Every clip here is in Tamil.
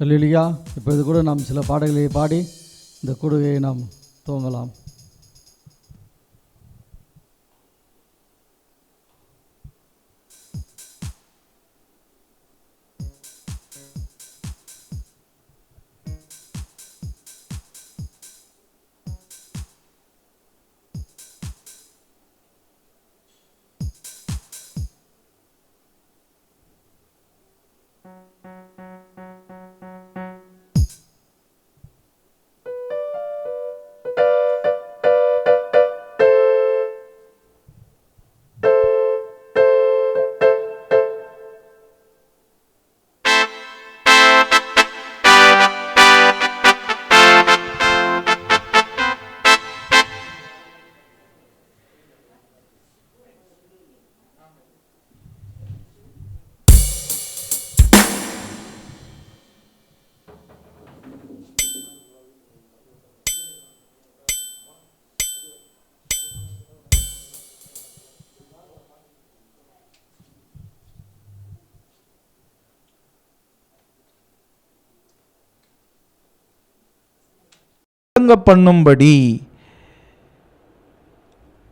அல்லேலூயா. இப்பொழுது கூட நாம் சில பாடல்களை பாடி இந்த கூடுகையை நாம் துவங்கலாம். பண்ணும்படி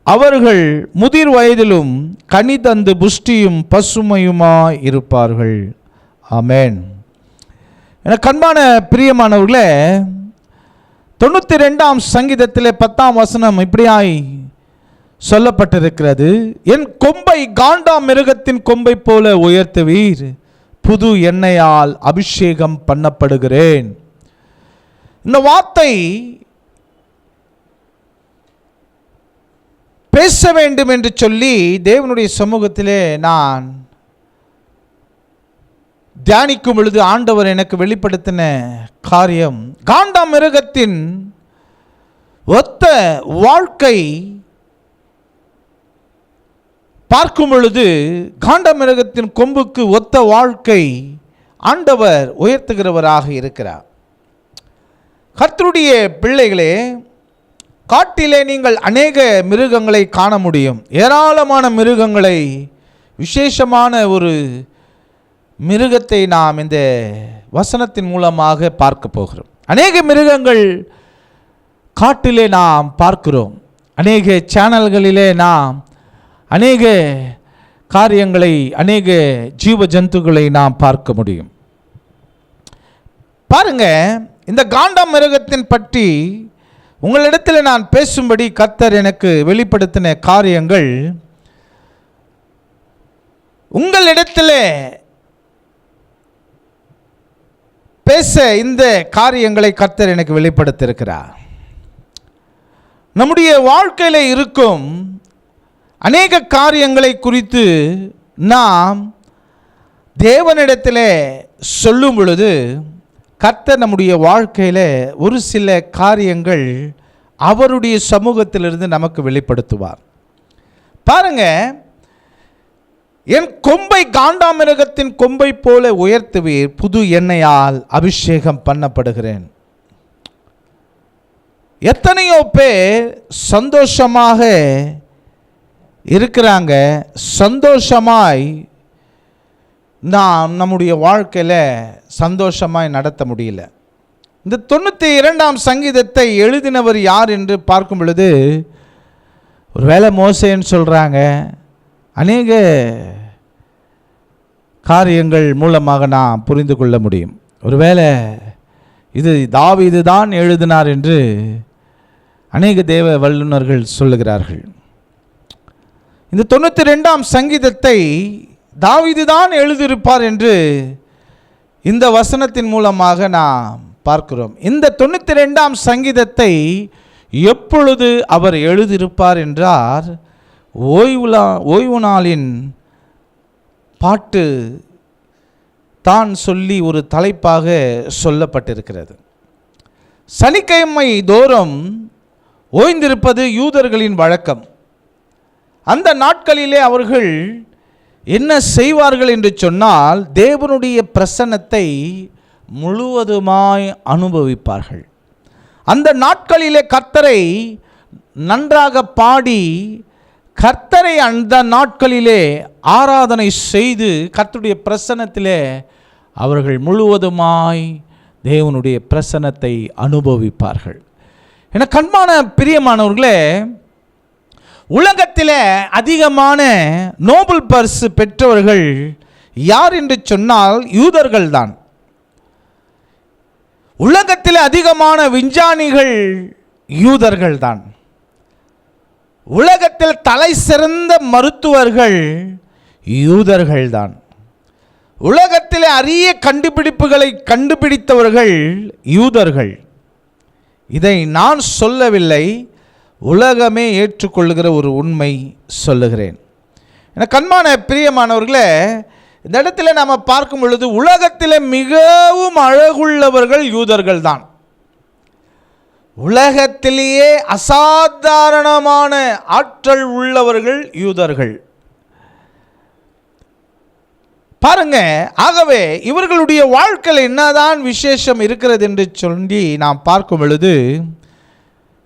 அவர்கள் முதிர் வயதிலும் கனி தந்து புஷ்டியும் பசுமையுமாய் இருப்பார்கள். ஆமென். எனக்கு அன்பான பிரியமானவர்களே, 92ஆம் சங்கீதத்திலே 10ஆம் வசனம் இப்படியாய் சொல்லப்பட்டிருக்கிறது. என் கொம்பை காண்டா மிருகத்தின் கொம்பை போல உயர்த்துவீர், புது எண்ணெயால் அபிஷேகம் பண்ணப்படுகிறேன். இந்த வார்த்தை பேச வேண்டும் என்று சொல்லி தேவனுடைய சமூகத்திலே நான் தியானிக்கும் பொழுது ஆண்டவர் எனக்கு வெளிப்படுத்தின காரியம், காண்டா மிருகத்தின் ஒத்த வாழ்க்கை பார்க்கும் பொழுது காண்டா மிருகத்தின் கொம்புக்கு ஒத்த வாழ்க்கை ஆண்டவர் உயர்த்துகிறவராக இருக்கிறார். கர்த்தருடைய பிள்ளைகளே, காட்டிலே நீங்கள் அநேக மிருகங்களை காண முடியும். ஏராளமான மிருகங்களை, விசேஷமான ஒரு மிருகத்தை நாம் இந்த வசனத்தின் மூலமாக பார்க்க போகிறோம். அநேக மிருகங்கள் காட்டிலே நாம் பார்க்கிறோம். அநேக சேனல்களிலே நாம் அநேக காரியங்களை, அநேக ஜீவ ஜந்துக்களை நாம் பார்க்க முடியும். பாருங்க, இந்த காண்டா மிருகத்தின் பற்றி உங்களிடத்தில் நான் பேசும்படி கர்த்தர் எனக்கு வெளிப்படுத்தின காரியங்கள், உங்களிடத்தில் பேச இந்த காரியங்களை கர்த்தர் எனக்கு வெளிப்படுத்தியிருக்கிறார். நம்முடைய வாழ்க்கையில் இருக்கும் அநேக காரியங்களை குறித்து நாம் தேவனிடத்தில் சொல்லும் பொழுது கர்த்தர் நம்முடைய வாழ்க்கையில் ஒரு சில காரியங்கள் அவருடைய சமூகத்திலிருந்து நமக்கு வெளிப்படுத்துவார். பாருங்க, என் கொம்பை காண்டாமிருகத்தின் கொம்பை போல உயர்த்துவீர், புது எண்ணெயால் அபிஷேகம் பண்ணப்படுகிறேன். எத்தனையோ பேர் சந்தோஷமாக இருக்கிறாங்க, சந்தோஷமாய் நாம் நம்முடைய வாழ்க்கையில் சந்தோஷமாய் நடத்த முடியல. இந்த 92ஆம் சங்கீதத்தை எழுதினவர் யார் என்று பார்க்கும் பொழுது, ஒரு வேளை மோசேன்னு சொல்கிறாங்க. அநேக காரியங்கள் மூலமாக நாம் புரிந்து கொள்ள முடியும். ஒருவேளை இது தாவீது தான் எழுதினார் என்று அநேக தேவ வல்லுநர்கள் சொல்லுகிறார்கள். இந்த 92ஆம் சங்கீதத்தை தாவீது தான் எழுதியிருப்பார் என்று இந்த வசனத்தின் மூலமாக நாம் பார்க்கிறோம். இந்த 92ஆம் சங்கீதத்தை எப்பொழுது அவர் எழுதியிருப்பார் என்றால், ஓய்வு நாளின் பாட்டு தான் சொல்லி ஒரு தலைப்பாக சொல்லப்பட்டிருக்கிறது. சனிக்கிழமை தோறும் ஓய்ந்திருப்பது யூதர்களின் வழக்கம். அந்த நாட்களிலே அவர்கள் என்ன செய்வார்கள் என்று சொன்னால், தேவனுடைய பிரசன்னத்தை முழுவதுமாய் அனுபவிப்பார்கள். அந்த நாட்களிலே கர்த்தரை நன்றாக பாடி, கர்த்தரை அந்த நாட்களிலே ஆராதனை செய்து கர்த்தருடைய பிரசன்னத்திலே அவர்கள் முழுவதுமாய் தேவனுடைய பிரசன்னத்தை அனுபவிப்பார்கள். என கண்பான பிரியமானவர்களே, உலகத்தில் அதிகமான நோபல் பரிசு பெற்றவர்கள் யார் என்று சொன்னால் யூதர்கள் தான். உலகத்தில் அதிகமான விஞ்ஞானிகள் யூதர்கள் தான். உலகத்தில் தலை சிறந்த மருத்துவர்கள் யூதர்கள் தான். உலகத்தில் அரிய கண்டுபிடிப்புகளை கண்டுபிடித்தவர்கள் யூதர்கள். இதை நான் சொல்லவில்லை, உலகமே ஏற்றுக்கொள்ளுகிற ஒரு உண்மை சொல்லுகிறேன். எனக்கு கண்பான பிரியமானவர்களே, இந்த இடத்துல நாம் பார்க்கும் பொழுது உலகத்தில் மிகவும் அழகுள்ளவர்கள் யூதர்கள் தான். உலகத்திலேயே அசாதாரணமான ஆற்றல் உள்ளவர்கள் யூதர்கள். பாருங்க, ஆகவே இவர்களுடைய வாழ்க்கையில் என்னதான் விசேஷம் இருக்கிறது என்று சொல்லி நாம் பார்க்கும் பொழுது,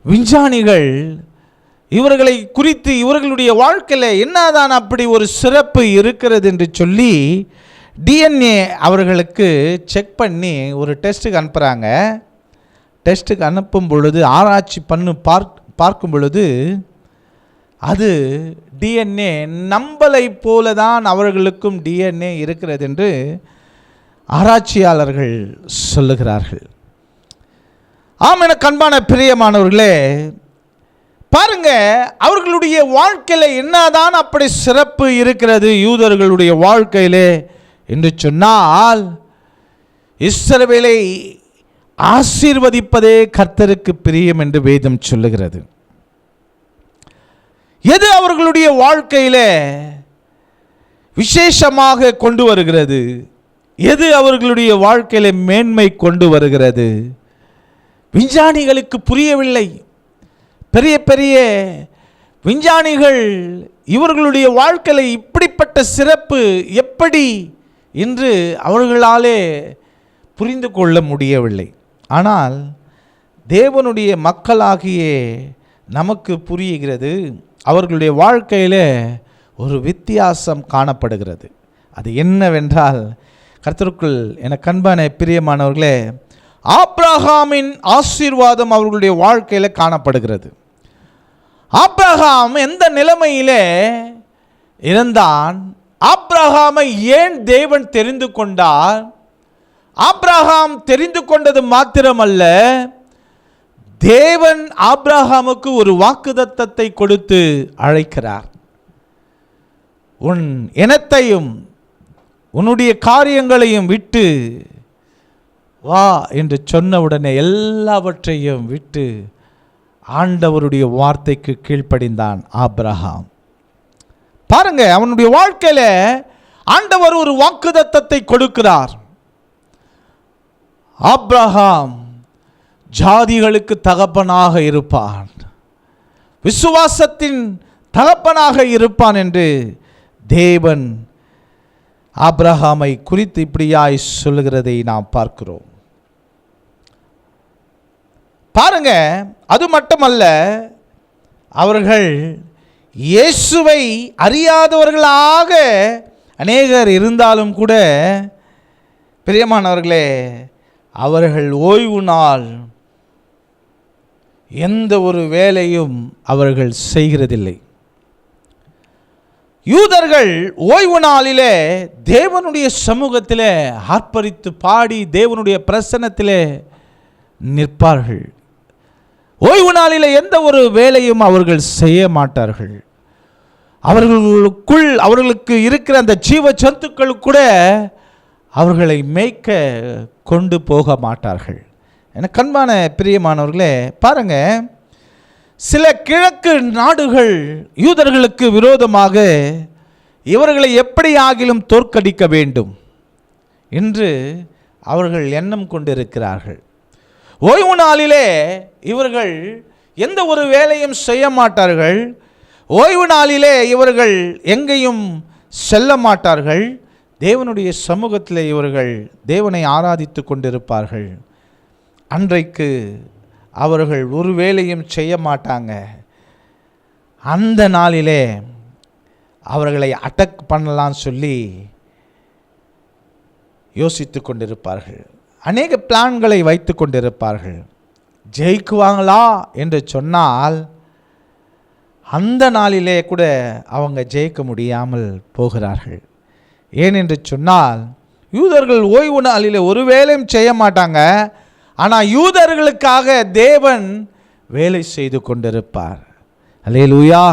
விஞ்ஞானிகள் இவர்களை குறித்து இவர்களுடைய வாழ்க்கையில் என்னதான் அப்படி ஒரு சிறப்பு இருக்கிறது என்று சொல்லி டிஎன்ஏ அவர்களுக்கு செக் பண்ணி ஒரு டெஸ்ட்டுக்கு அனுப்புகிறாங்க. டெஸ்ட்டுக்கு அனுப்பும் பொழுது, ஆராய்ச்சி பார்க்கும் பொழுது, அது டிஎன்ஏ நம்மளை போல தான் அவர்களுக்கும் டிஎன்ஏ இருக்கிறது என்று ஆராய்ச்சியாளர்கள் சொல்லுகிறார்கள். ஆம், என கண்பான பிரியமானவர்களே, பாருங்க, அவர்களுடைய வாழ்க்கையில் என்னதான் அப்படி சிறப்பு இருக்கிறது யூதர்களுடைய வாழ்க்கையிலே என்று சொன்னால், இஸ்ரவேலை ஆசீர்வதிப்பதே கர்த்தருக்கு பிரியம் என்று வேதம் சொல்லுகிறது. எது அவர்களுடைய வாழ்க்கையிலே விசேஷமாக கொண்டு வருகிறது? எது அவர்களுடைய வாழ்க்கையிலே மேன்மை கொண்டு வருகிறது? விஞ்ஞானிகளுக்கு புரியவில்லை. பெரிய பெரிய விஞ்ஞானிகள் இவர்களுடைய வாழ்க்கையில் இப்படிப்பட்ட சிறப்பு எப்படி என்று அவர்களாலே புரிந்து கொள்ள முடியவில்லை. ஆனால் தேவனுடைய மக்களாகிய நமக்கு புரிகிறது. அவர்களுடைய வாழ்க்கையில் ஒரு வித்தியாசம் காணப்படுகிறது. அது என்னவென்றால், கர்த்தருக்குள் என கண்பான பிரியமானவர்களே, ஆபிரகாமின் ஆசீர்வாதம் அவர்களுடைய வாழ்க்கையில் காணப்படுகிறது. ஆபிரகாம் எந்த நிலைமையிலே இருந்தான்? ஆபிரகாமை ஏன் தேவன் தெரிந்து கொண்டார்? ஆபிரகாம் தெரிந்து கொண்டது மாத்திரமல்ல, தேவன் ஆபிரகாமுக்கு ஒரு வாக்குத்தத்தத்தை கொடுத்து அழைக்கிறார். உன் இனத்தையும் உன்னுடைய காரியங்களையும் விட்டு வா என்று சொன்னவுடனே எல்லாவற்றையும் விட்டு ஆண்டவருடைய வார்த்தைக்கு கீழ்ப்படிந்தான் ஆபிரகாம். பாருங்க, அவனுடைய வாழ்க்கையில ஆண்டவர் ஒரு வாக்குத்தத்தத்தை கொடுக்கிறார். ஆபிரகாம் ஜாதிகளுக்கு தகப்பனாக இருப்பான், விசுவாசத்தின் தகப்பனாக இருப்பான் என்று தேவன் ஆபிரகாமை குறித்து இப்படியாய் சொல்லுகிறதை நாம் பார்க்கிறோம். பாருங்க, அது மட்டுமல்ல, அவர்கள் இயேசுவை அறியாதவர்களாக அநேகர் இருந்தாலும் கூட, பிரியமானவர்களே, அவர்கள் ஓய்வு நாள் எந்த ஒரு வேலையும் அவர்கள் செய்கிறதில்லை. யூதர்கள் ஓய்வு நாளிலே தேவனுடைய சமூகத்திலே ஆர்ப்பரித்து பாடி தேவனுடைய பிரசன்னத்திலே நிற்பார்கள். ஓய்வு நாளிலே எந்த ஒரு வேலையும் அவர்கள் செய்ய மாட்டார்கள். அவர்களுக்கு இருக்கிற அந்த ஜீவ ஜந்துக்கள் கூட அவர்களை மேய்க்க கொண்டு போக மாட்டார்கள். எனக்கு அன்பான பிரியமானவர்களே, பாருங்க, சில கிழக்கு நாடுகள் யூதர்களுக்கு விரோதமாக இவர்களை எப்படி ஆகிலும் தோற்கடிக்க வேண்டும் என்று அவர்கள் எண்ணம் கொண்டிருக்கிறார்கள். ஓய்வு நாளிலே இவர்கள் எந்த ஒரு வேலையும் செய்ய மாட்டார்கள். ஓய்வு நாளிலே இவர்கள் எங்கேயும் செல்ல மாட்டார்கள். தேவனுடைய சமூகத்தில் இவர்கள் தேவனை ஆராதித்து கொண்டிருப்பார்கள். அன்றைக்கு அவர்கள் ஒரு வேலையும் செய்ய மாட்டாங்க. அந்த நாளிலே அவர்களை அட்டாக் பண்ணலான்னு சொல்லி யோசித்து கொண்டிருப்பார்கள். அநேக பிளான்களை வைத்து கொண்டிருப்பார்கள். ஜெயிக்குவாங்களா என்று சொன்னால் அந்த நாளிலே கூட அவங்க ஜெயிக்க முடியாமல் போகிறார்கள். ஏனென்று சொன்னால் யூதர்கள் ஓய்வு நாளிலே ஒரு வேலையும் செய்ய மாட்டாங்க. ஆனால் யூதர்களுக்காக தேவன் வேலை செய்து கொண்டிருப்பார். அல்லேலூயா.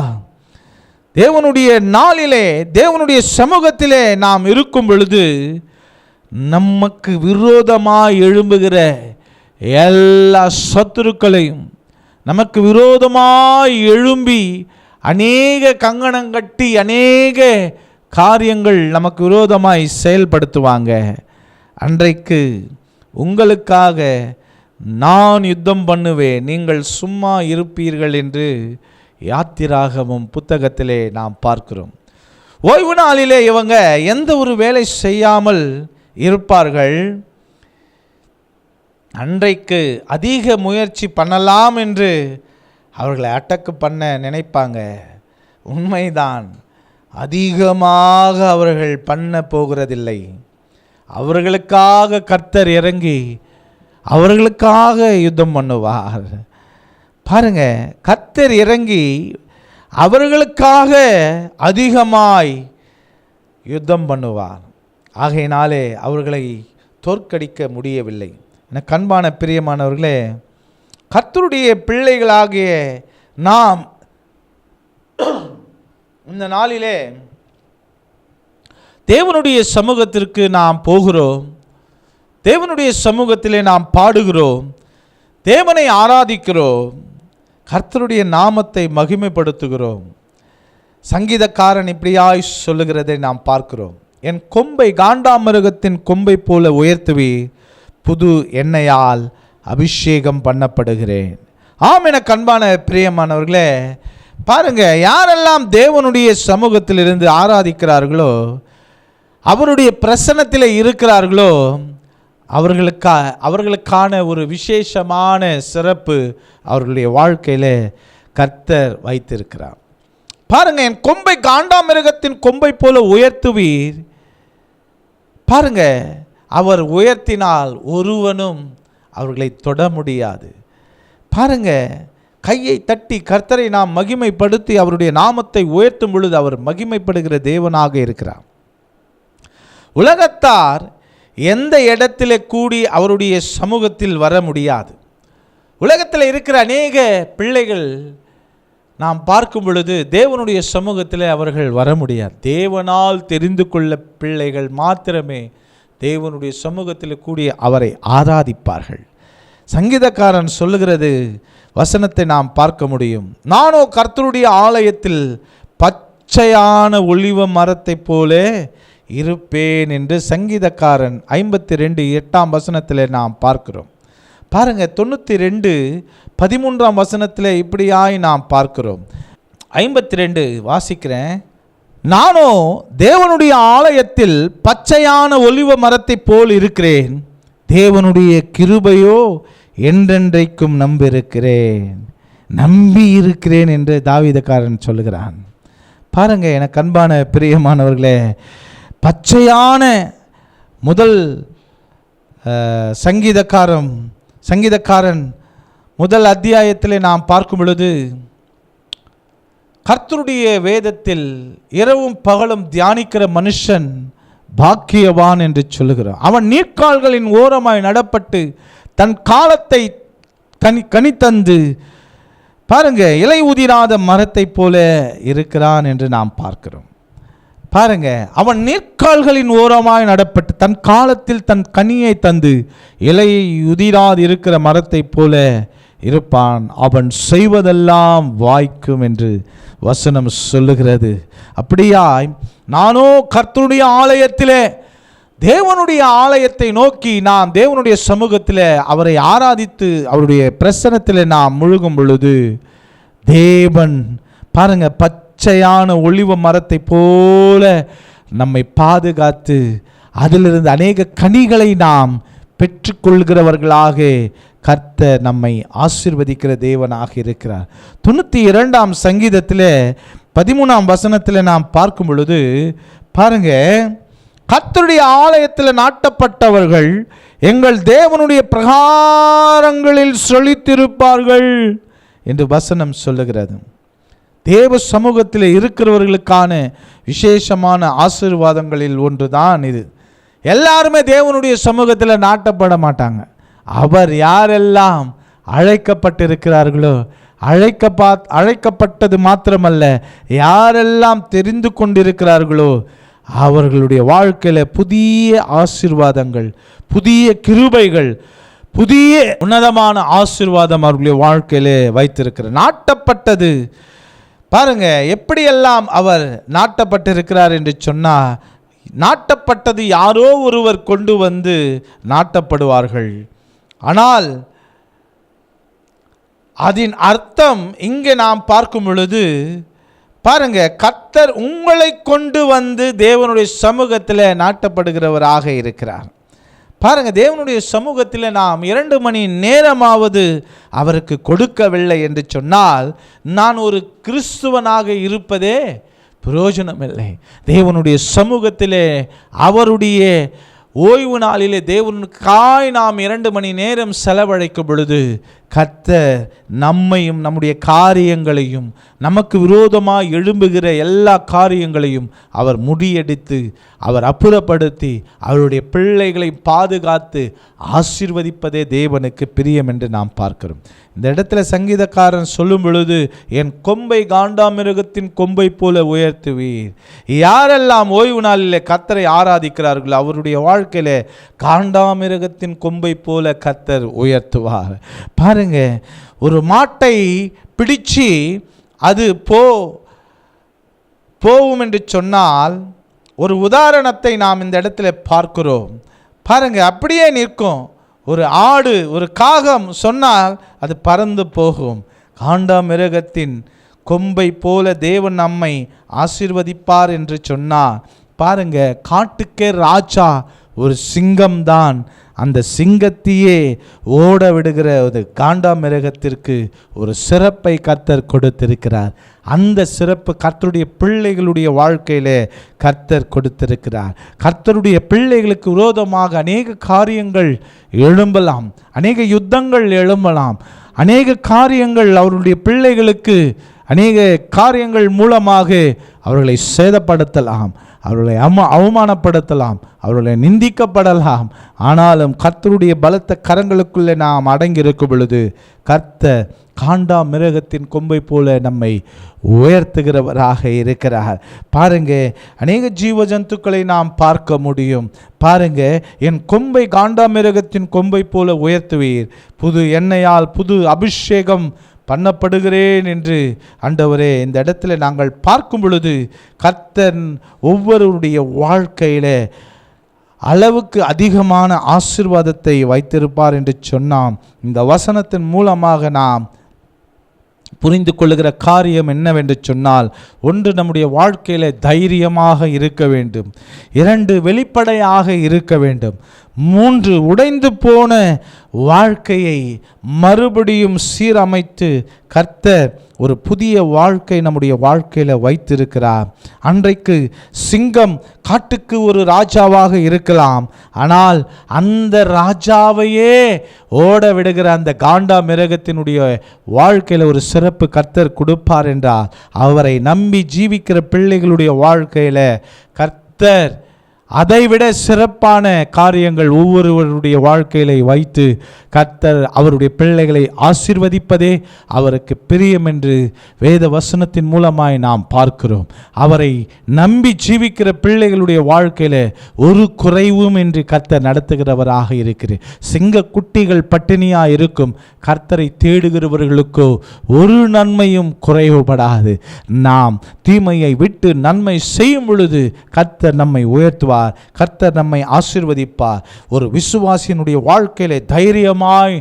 தேவனுடைய நாளிலே, தேவனுடைய சமூகத்திலே நாம் இருக்கும் பொழுது நமக்கு விரோதமாய் எழும்புகிற எல்லா சத்துருக்களையும், நமக்கு விரோதமாய் எழும்பி அநேக கங்கணங்கட்டி அநேக காரியங்கள் நமக்கு விரோதமாய் செயல்படுத்துவாங்க. அன்றைக்கு உங்களுக்காக நான் யுத்தம் பண்ணுவேன், நீங்கள் சும்மா இருப்பீர்கள் என்று யாத்திராகமம் புத்தகத்திலே நாம் பார்க்கிறோம். ஓய்வு நாளிலே இவங்க எந்த ஒரு வேலை செய்யாமல் இருப்பார்கள். அன்றைக்கு அதிக முயற்சி பண்ணலாம் என்று அவர்களை அட்டக்கு பண்ண நினைப்பாங்க. உண்மைதான், அதிகமாக அவர்கள் பண்ண போகிறதில்லை. அவர்களுக்காக கர்த்தர் இறங்கி அவர்களுக்காக யுத்தம் பண்ணுவார். பாருங்க, கர்த்தர் இறங்கி அவர்களுக்காக அதிகமாய் யுத்தம் பண்ணுவார். ஆகையினாலே அவர்களை தோற்கடிக்க முடியவில்லை. எனக்கு அன்பான பிரியமானவர்களே, கர்த்தருடைய பிள்ளைகளாகிய நாம் இந்த நாளிலே தேவனுடைய சமூகத்திற்கு நாம் போகிறோம். தேவனுடைய சமூகத்திலே நாம் பாடுகிறோம், தேவனை ஆராதிக்கிறோம், கர்த்தருடைய நாமத்தை மகிமைப்படுத்துகிறோம். சங்கீதக்காரன் இப்படியாய் சொல்லுகிறதை நாம் பார்க்கிறோம். என் கொம்பை காண்டாமிருகத்தின் கொம்பை போல உயர்த்துவி, புது எண்ணெயால் அபிஷேகம் பண்ணப்படுகிறேன். ஆம், எனக்கு அன்பான பிரியமானவர்களே, பாருங்க, யாரெல்லாம் தேவனுடைய சமூகத்தில் இருந்து ஆராதிக்கிறார்களோ, அவருடைய பிரசன்னத்தில் இருக்கிறார்களோ, அவர்களுக்கான ஒரு விசேஷமான சிறப்பு அவர்களுடைய வாழ்க்கையில் கர்த்தர் வைத்திருக்கிறார். பாருங்க, என் கொம்பை காண்டாமிருகத்தின் கொம்பை போல உயர்த்துவீர். பாருங்க, அவர் உயர்த்தினால் ஒருவனும் அவர்களை தொட முடியாது. பாருங்க, கையை தட்டி கர்த்தரை நாம் மகிமைப்படுத்தி அவருடைய நாமத்தை உயர்த்தும் பொழுது அவர் மகிமைப்படுகிற தேவனாக இருக்கிறார். உலகத்தார் எந்த இடத்திலே கூடி அவருடைய சமூகத்தில் வர முடியாது. உலகத்தில் இருக்கிற அநேக பிள்ளைகள் நாம் பார்க்கும் பொழுது தேவனுடைய சமூகத்தில் அவர்கள் வர முடியாது. தேவனால் தெரிந்து கொள்ள பிள்ளைகள் மாத்திரமே தேவனுடைய சமூகத்தில் கூடி அவரை ஆராதிப்பார்கள். சங்கீதக்காரன் சொல்லுகிறது வசனத்தை நாம் பார்க்க முடியும். நானோ கர்த்தருடைய ஆலயத்தில் பச்சையான ஒலிவ மரத்தை போல இருப்பேன் என்று சங்கீதக்காரன் 52:8 வசனத்தில் நாம் பார்க்கிறோம். பாருங்க, 92:13 வசனத்தில் இப்படியாய் நாம் பார்க்கிறோம். 52 வாசிக்கிறேன். நானோ தேவனுடைய ஆலயத்தில் பச்சையான ஒலிவ மரத்தை போல் இருக்கிறேன், தேவனுடைய கிருபையோ என்றென்றைக்கும் நம்பி இருக்கிறேன் என்று தாவீதுக்காரன் சொல்லுகிறான். பாருங்க, எனக்கு அன்பான பிரியமானவர்களே, பச்சையான முதல் சங்கீதக்காரன் முதல் அத்தியாயத்தில் நாம் பார்க்கும் பொழுது கர்த்தருடைய வேதத்தில் இரவும் பகலும் தியானிக்கிற மனுஷன் பாக்கியவான் என்று சொல்லுகிறான். அவன் நீர்க்கால்களின் ஓரமாய் நடப்பட்டு தன் காலத்தை கனித்தந்து பாருங்க இலை உதிராத மரத்தை போல இருக்கிறான் என்று நாம் பார்க்கிறோம். பாருங்க, அவன் நீர்க்கால்களின் ஓரமாய் நடப்பட்டு தன் காலத்தில் தன் கனியை தந்து இலையை உதிராது இருக்கிற மரத்தை போல இருப்பான், அவன் செய்வதெல்லாம் வாய்க்கும் என்று வசனம் சொல்லுகிறது. அப்படியாய் நானோ கர்த்தருடைய ஆலயத்திலே, தேவனுடைய ஆலயத்தை நோக்கி நாம் தேவனுடைய சமூகத்தில் அவரை ஆராதித்து அவருடைய பிரசன்னத்தில் நாம் முழுகும் பொழுது தேவன் பாருங்க பச்சையான ஒலிவ மரத்தை போல நம்மை பாதுகாத்து அதிலிருந்து அநேக கனிகளை நாம் பெற்றுக்கொள்கிறவர்களாக கர்த்தர் நம்மை ஆசீர்வதிக்கிற தேவனாக இருக்கிறார். 92 சங்கீதத்தில் 13 வசனத்தில் நாம் பார்க்கும் பொழுது பாருங்க, கர்த்தருடைய ஆலயத்தில் நாட்டப்பட்டவர்கள் எங்கள் தேவனுடைய பிரகாரங்களில் செழித்திருப்பார்கள் என்று வசனம் சொல்லுகிறது. தேவ சமூகத்தில் இருக்கிறவர்களுக்கான விசேஷமான ஆசீர்வாதங்களில் ஒன்றுதான் இது. எல்லாருமே தேவனுடைய சமூகத்தில் நாட்டப்பட மாட்டாங்க. அவர் யாரெல்லாம் அழைக்கப்பட்டிருக்கிறார்களோ, அழைக்கப்பட்டது மாத்திரமல்ல, யாரெல்லாம் தெரிந்து கொண்டிருக்கிறார்களோ அவர்களுடைய வாழ்க்கையில் புதிய ஆசீர்வாதங்கள், புதிய கிருபைகள், புதிய உன்னதமான ஆசீர்வாதம் அவர்களுடைய வாழ்க்கையில் வைத்திருக்கிறார். நாட்டப்பட்டது பாருங்க, எப்படியெல்லாம் அவர் நாட்டப்பட்டிருக்கிறார் என்று சொன்னால், நாட்டப்பட்டது யாரோ ஒருவர் கொண்டு வந்து நாட்டப்படுவார்கள். ஆனால் அதன் அர்த்தம் இங்கே நாம் பார்க்கும் பொழுது பாருங்க, கர்த்தர் உங்களை கொண்டு வந்து தேவனுடைய சமூகத்தில் நாட்டப்படுகிறவராக இருக்கிறார். பாருங்க, தேவனுடைய சமூகத்தில் நாம் 2 மணி நேரமாவது அவருக்கு கொடுக்கவில்லை என்று சொன்னால் நான் ஒரு கிறிஸ்துவனாக இருப்பதே பிரயோஜனமில்லை. தேவனுடைய சமூகத்திலே அவருடைய ஓய்வு நாளிலே தேவனுக்காய் நாம் 2 மணி நேரம் செலவழிக்கும் பொழுது கர்த்தர் நம்மையும் நம்முடைய காரியங்களையும், நமக்கு விரோதமாக எழும்புகிற எல்லா காரியங்களையும் அவர் முறியடித்து, அவர் அப்புறப்படுத்தி, அவருடைய பிள்ளைகளை பாதுகாத்து ஆசீர்வதிப்பதே தேவனுக்கு பிரியம் என்று நாம் பார்க்கிறோம். இந்த இடத்துல சங்கீதக்காரன் சொல்லும் பொழுது, என் கொம்பை காண்டாமிருகத்தின் கொம்பை போல உயர்த்துவீர். யாரெல்லாம் ஓய்வு நாளில் கர்த்தரை ஆராதிக்கிறார்களோ அவருடைய வாழ்க்கையில காண்டாமிருகத்தின் கொம்பை போல கர்த்தர் உயர்த்துவார். பாருங்க, ஒரு மாட்டை பிடிச்சு அது போவும் என்று சொன்னால் ஒரு உதாரணத்தை நாம் இந்த இடத்துல பார்க்கிறோம். பாருங்க, அப்படியே நிற்கும். ஒரு ஆடு, ஒரு காகம் சொன்னால் அது பறந்து போகும். காண்டாமிருகத்தின் கொம்பை போல தேவன் நம்மை ஆசீர்வதிப்பார் என்று சொன்னார். பாருங்க, காட்டுக்கே ராஜா ஒரு சிங்கம்தான். அந்த சிங்கத்தையே ஓட விடுகிற ஒரு காண்டாமிருகத்திற்கு ஒரு சிறப்பை கர்த்தர் கொடுத்திருக்கிறார். அந்த சிறப்பு கர்த்தருடைய பிள்ளைகளுடைய வாழ்க்கையிலே கர்த்தர் கொடுத்திருக்கிறார். கர்த்தருடைய பிள்ளைகளுக்கு விரோதமாக அநேக காரியங்கள் எழும்பலாம், அநேக யுத்தங்கள் எழும்பலாம், அநேக காரியங்கள் அவருடைய பிள்ளைகளுக்கு அநேக காரியங்கள் மூலமாக அவர்களை சேதப்படுத்தலாம், அவர்களை அவமானப்படுத்தலாம், அவர்களை நிந்திக்கப்படலாம். ஆனாலும் கர்த்தருடைய பலத்த கரங்களுக்குள்ளே நாம் அடங்கியிருக்கும் பொழுது கர்த்தர் காண்டாமிருகத்தின் கொம்பை போல நம்மை உயர்த்துகிறவராக இருக்கிறார். பாருங்க, அநேக ஜீவ ஜந்துக்களை நாம் பார்க்க முடியும். பாருங்க, என் கொம்பை காண்டாமிருகத்தின் கொம்பை போல உயர்த்துவீர், புது எண்ணெயால் புது அபிஷேகம் பண்ணப்படுகிறேன் என்று ஆண்டவரே இந்த இடத்துல நாங்கள் பார்க்கும் பொழுது கர்த்தர் ஒவ்வொருடைய வாழ்க்கையில அளவுக்கு அதிகமான ஆசீர்வாதத்தை வைத்திருப்பார் என்று சொன்னான். இந்த வசனத்தின் மூலமாக நாம் புரிந்து கொள்ளுகிற காரியம் என்னவென்று சொன்னால், 1, நம்முடைய வாழ்க்கையில தைரியமாக இருக்க வேண்டும். 2, வெளிப்படையாக இருக்க வேண்டும். 3, உடைந்து போன வாழ்க்கையை மறுபடியும் சீரமைத்து கர்த்தர் ஒரு புதிய வாழ்க்கை நம்முடைய வாழ்க்கையில் வைத்திருக்கிறார். அன்றைக்கு சிங்கம் காட்டுக்கு ஒரு ராஜாவாக இருக்கலாம், ஆனால் அந்த ராஜாவையே ஓட விடுகிற அந்த காண்டாமிருகத்தினுடைய வாழ்க்கையில் ஒரு சிறப்பு கர்த்தர் கொடுப்பார் என்றால், அவரை நம்பி ஜீவிக்கிற பிள்ளைகளுடைய வாழ்க்கையில் கர்த்தர் அதைவிட சிறப்பான காரியங்கள் ஒவ்வொருவருடைய வாழ்க்கையில வைத்து கர்த்தர் அவருடைய பிள்ளைகளை ஆசீர்வதிப்பதே அவருக்கு பிரியம் என்று வேத வசனத்தின் மூலமாய் நாம் பார்க்கிறோம். அவரை நம்பி ஜீவிக்கிற பிள்ளைகளுடைய வாழ்க்கையில ஒரு குறைவும் என்று கர்த்தர் நடத்துகிறவராக இருக்கிறார். சிங்க குட்டிகள் பட்டினியா இருக்கும், கர்த்தரை தேடுகிறவர்களுக்கோ ஒரு நன்மையும் குறைவுபடாது. நாம் தீமையை விட்டு நன்மை செய்யும் பொழுது கர்த்தர் நம்மை உயர்த்துவார், கர்த்தர் நம்மை ஆசீர்வதிப்பார். ஒரு விசுவாசியினுடைய வாழ்க்கையிலே தைரியமாய்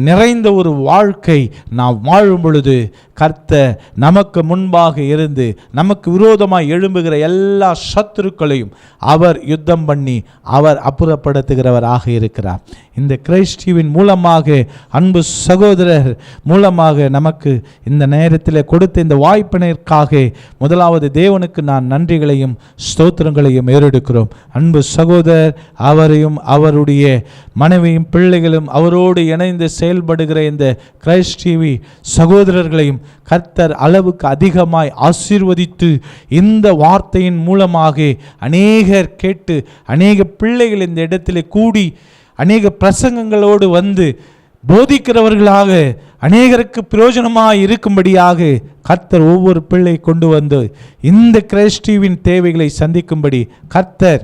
நிறைந்த ஒரு வாழ்க்கை நாம் வாழும் பொழுது கர்த்தர் நமக்கு முன்பாக இருந்து நமக்கு விரோதமாக எழும்புகிற எல்லா சத்துருக்களையும் அவர் யுத்தம் பண்ணி அவர் அப்புறப்படுத்துகிறவராக இருக்கிறார். இந்த கிரைஸ்ட் டிவியின் மூலமாக அன்பு சகோதரர் மூலமாக நமக்கு இந்த நேரத்தில் கொடுத்த இந்த வாய்ப்பினருக்காக முதலாவது தேவனுக்கு நான் நன்றிகளையும் ஸ்தோத்திரங்களையும் ஏறெடுக்கிறோம். அன்பு சகோதரர் அவரையும் அவருடைய மனைவியும் பிள்ளைகளும் அவரோடு இணைந்து செயல்படுகிற இந்த கிரைஸ்ட் டிவி சகோதரர்களையும் கர்த்தர் அளவுக்கு அதிகமாய் ஆசீர்வதித்து இந்த வார்த்தையின் மூலமாக அநேகர் கேட்டு அநேக பிள்ளைகள் இந்த இடத்திலே கூடி அநேக பிரசங்கங்களோடு வந்து போதிக்கிறவர்களாக அநேகருக்கு பிரயோஜனமாக இருக்கும்படியாக கர்த்தர் ஒவ்வொரு பிள்ளை கொண்டு வந்து இந்த கிரைஸ்ட் டிவியின் தேவைகளை சந்திக்கும்படி கர்த்தர்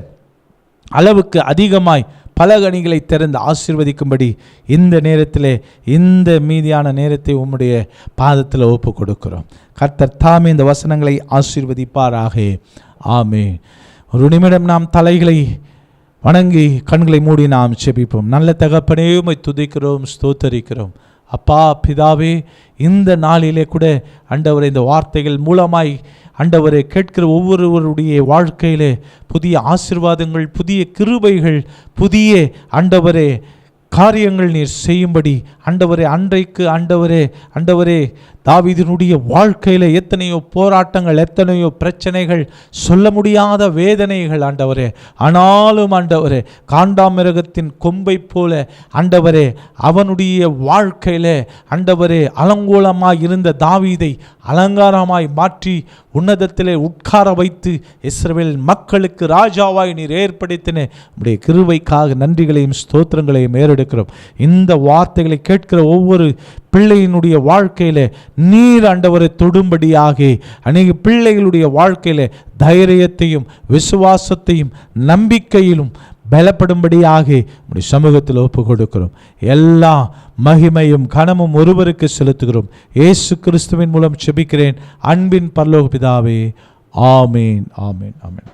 அளவுக்கு அதிகமாய் பல கனிகளை திறந்து ஆசீர்வதிக்கும்படி இந்த நேரத்திலே இந்த மீதியான நேரத்தை உம்முடைய பாதத்தில் ஒப்பு கொடுக்கிறோம். கர்த்தர் தாமே இந்த வசனங்களை ஆசீர்வதிப்பாராக. ஆமென். ஒரு நிமிடம் நாம் தலைகளை வணங்கி கண்களை மூடி நாம் செபிப்போம். நல்ல தகப்பனே உம்மை துதிக்கிறோம், ஸ்தோத்தரிக்கிறோம். அப்பா பிதாவே, இந்த நாளிலே கூட ஆண்டவரே இந்த வார்த்தைகள் மூலமாய் ஆண்டவரை கேட்கிற ஒவ்வொருவருடைய வாழ்க்கையிலே புதிய ஆசீர்வாதங்கள், புதிய கிருபைகள், புதிய ஆண்டவரே காரியங்கள் நீர் செய்யும்படி ஆண்டவரே அன்றைக்கு ஆண்டவரே தாவீதினுடைய வாழ்க்கையில் எத்தனையோ போராட்டங்கள், எத்தனையோ பிரச்சனைகள், சொல்ல முடியாத வேதனைகள் ஆண்டவரே. ஆனாலும் ஆண்டவரே காண்டாமிருகத்தின் கொம்பை போல ஆண்டவரே அவனுடைய வாழ்க்கையில் ஆண்டவரே அலங்கோலமாய் இருந்த தாவீதை அலங்காரமாய் மாற்றி உன்னதத்திலே உட்கார வைத்து இஸ்ரவேல் மக்களுக்கு ராஜாவாய் நீர் ஏற்படுத்தின உடைய கிருபைக்காக நன்றிகளையும் ஸ்தோத்திரங்களையும் ஏறெடுக்கிறோம். இந்த வார்த்தைகளை கேட்கிற ஒவ்வொரு பிள்ளையினுடைய வாழ்க்கையில் நீர் ஆண்டவரை தொடும்படியாக அநேக பிள்ளைகளுடைய வாழ்க்கையில் தைரியத்தையும் விசுவாசத்தையும் நம்பிக்கையிலும் பலப்படும்படியாக உடைய சமூகத்தில் ஒப்பு கொடுக்கிறோம். எல்லா மகிமையும் கனமும் ஒருவருக்கு செலுத்துகிறோம். இயேசு கிறிஸ்துவின் மூலம் செபிக்கிறேன் அன்பின் பரலோக பிதாவே. ஆமேன், ஆமேன், ஆமேன்.